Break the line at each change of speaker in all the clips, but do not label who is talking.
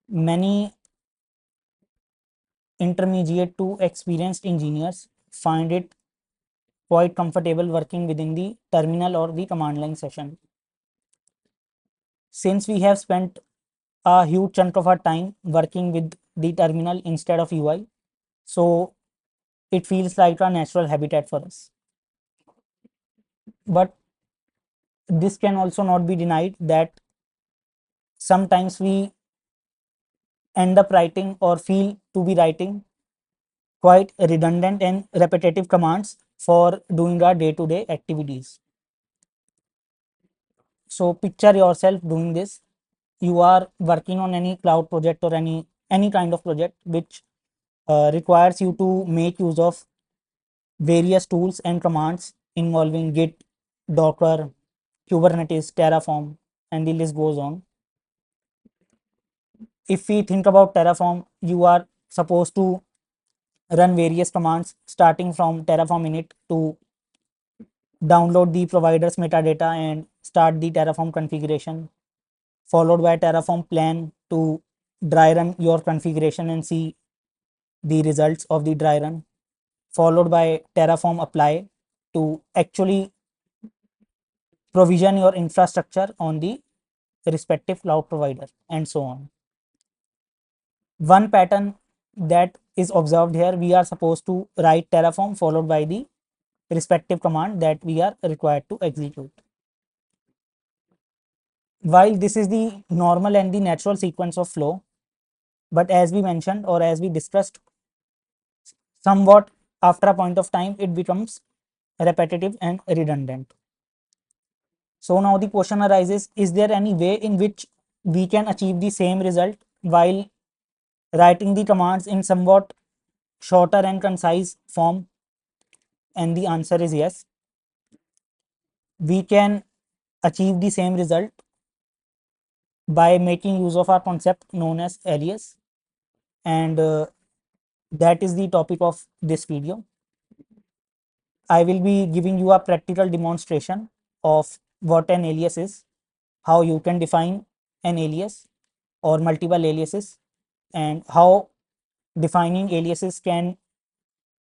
Many intermediate to experienced engineers find it quite comfortable working within the terminal or the command line session. Since we have spent a huge chunk of our time working with the terminal instead of UI, so it feels like a natural habitat for us. But this can also not be denied that sometimes we end up writing or feel to be writing quite redundant and repetitive commands for doing our day-to-day activities. So picture yourself doing this. You are working on any cloud project or any kind of project which requires you to make use of various tools and commands involving Git, Docker, Kubernetes, Terraform, and the list goes on. If we think about Terraform, you are supposed to run various commands starting from Terraform init to download the provider's metadata and start the Terraform configuration, followed by Terraform plan to dry run your configuration and see the results of the dry run, followed by Terraform apply to actually provision your infrastructure on the respective cloud provider, and so on. One pattern that is observed here, we are supposed to write Terraform followed by the respective command that we are required to execute. While this is the normal and the natural sequence of flow, but as we mentioned or as we discussed, somewhat after a point of time it becomes repetitive and redundant. So now the question arises, is there any way in which we can achieve the same result while writing the commands in somewhat shorter and concise form? And the answer is yes. We can achieve the same result by making use of our concept known as alias, and that is the topic of this video. I will be giving you a practical demonstration of what an alias is, how you can define an alias or multiple aliases, and how defining aliases can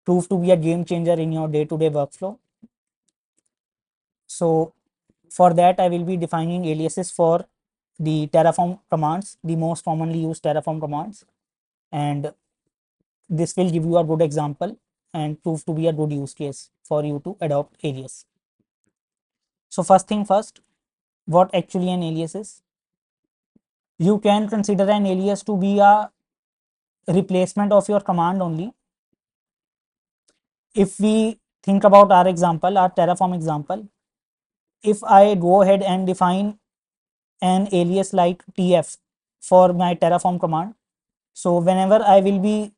prove to be a game changer in your day-to-day workflow. So for that, I will be defining aliases for the Terraform commands, the most commonly used Terraform commands, and this will give you a good example and prove to be a good use case for you to adopt alias. So first thing first, what actually an alias is? You can consider an alias to be a replacement of your command only. If we think about our example, our Terraform example, if I go ahead and define an alias like tf for my Terraform command, so whenever I will be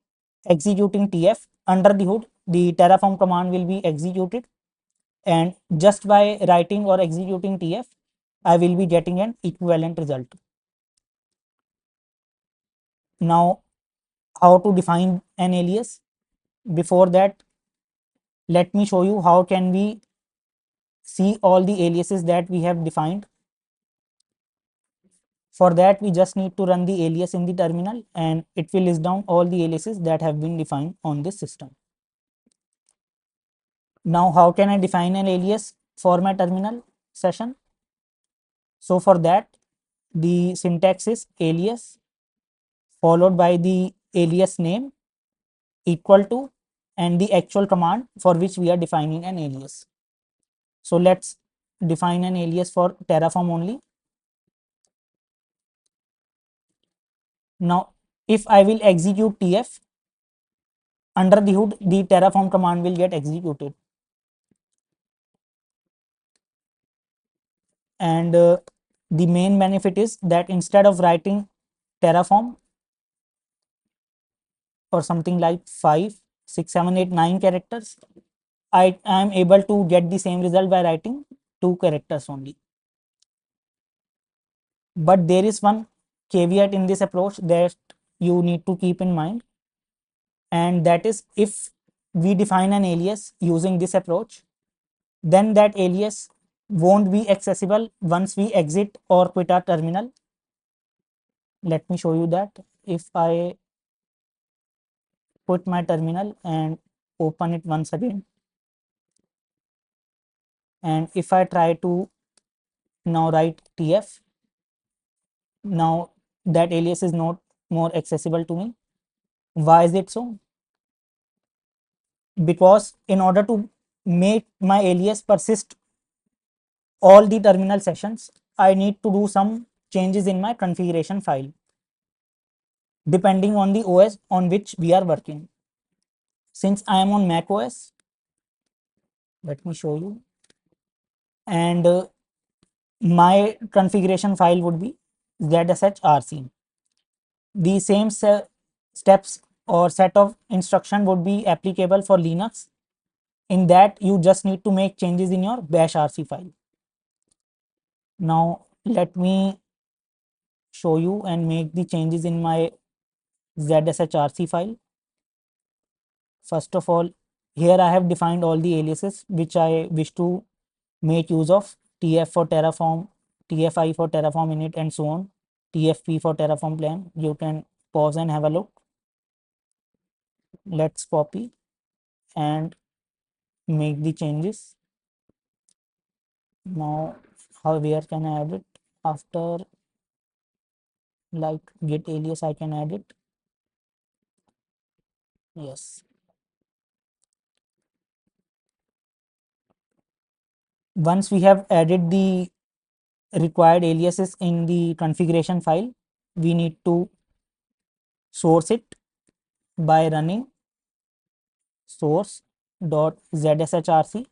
executing tf under the hood, the Terraform command will be executed, and just by writing or executing tf, I will be getting an equivalent result. Now, how to define an alias? Before that, let me show you how can we see all the aliases that we have defined. For that, we just need to run the alias in the terminal and it will list down all the aliases that have been defined on this system. Now, how can I define an alias for my terminal session? So for that, the syntax is alias followed by the alias name equal to and the actual command for which we are defining an alias. So let's define an alias for Terraform only. Now, if I will execute tf, under the hood, the Terraform command will get executed. And the main benefit is that instead of writing Terraform or something like 5, 6, 7, 8, 9 characters, I am able to get the same result by writing 2 characters only. But there is one caveat in this approach that you need to keep in mind, and that is if we define an alias using this approach, then that alias won't be accessible once we exit or quit our terminal. Let me show you that. If I put my terminal and open it once again, and if I try to now write tf, now that alias is not more accessible to me. Why is it so? Because in order to make my alias persist all the terminal sessions, I need to do some changes in my configuration file depending on the OS on which we are working. Since I am on Mac OS, let me show you, and my configuration file would be zshrc. The same steps or set of instruction would be applicable for Linux. In that, you just need to make changes in your bash rc file. Now let me show you and make the changes in my zshrc file. First of all, here I have defined all the aliases which I wish to make use of: tf for Terraform, tfi for Terraform init, and so on, tfp for Terraform plan. You can pause and have a look. Let's copy and make the changes. Now, where can I add it? After like get alias, I can add it. Yes. Once we have added the required aliases in the configuration file, we need to source it by running source.zshrc.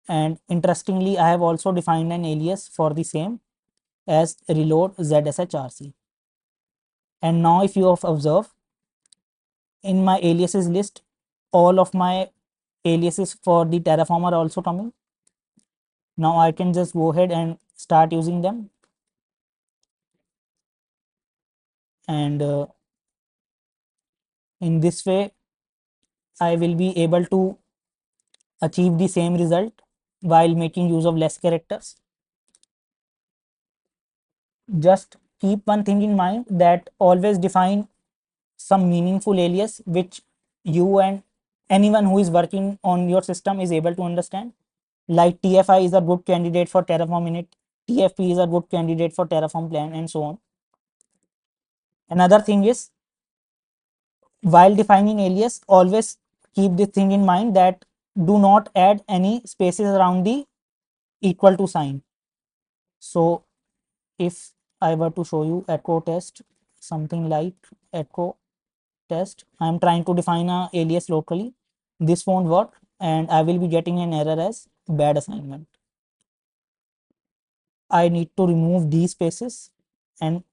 And interestingly, I have also defined an alias for the same as reload zshrc. And now if you have observed, in my aliases list, all of my aliases for the Terraform are also coming. Now I can just go ahead and start using them. And in this way, I will be able to achieve the same result while making use of less characters. Just keep one thing in mind, that always define some meaningful alias which you and anyone who is working on your system is able to understand. Like TFI is a good candidate for Terraform init, TFP is a good candidate for Terraform plan, and so on. Another thing is, while defining alias, always keep this thing in mind, that do not add any spaces around the equal to sign. So if I were to show you echo test, something like echo test, I am trying to define a alias locally, this won't work and I will be getting an error as bad assignment. I need to remove these spaces and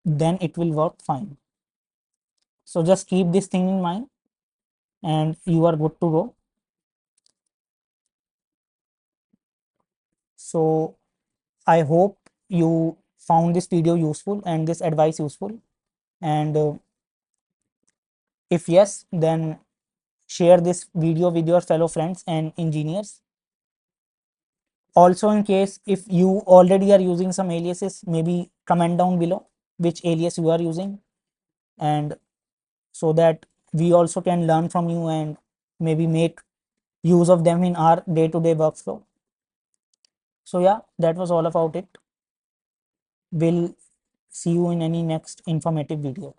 then it will work fine. So just keep this thing in mind and you are good to go. So I hope you found this video useful and this advice useful, and if yes, then share this video with your fellow friends and engineers. Also, in case if you already are using some aliases, maybe comment down below which alias you are using, and so that we also can learn from you and maybe make use of them in our day-to-day workflow. So yeah, that was all about it. We'll see you in any next informative video.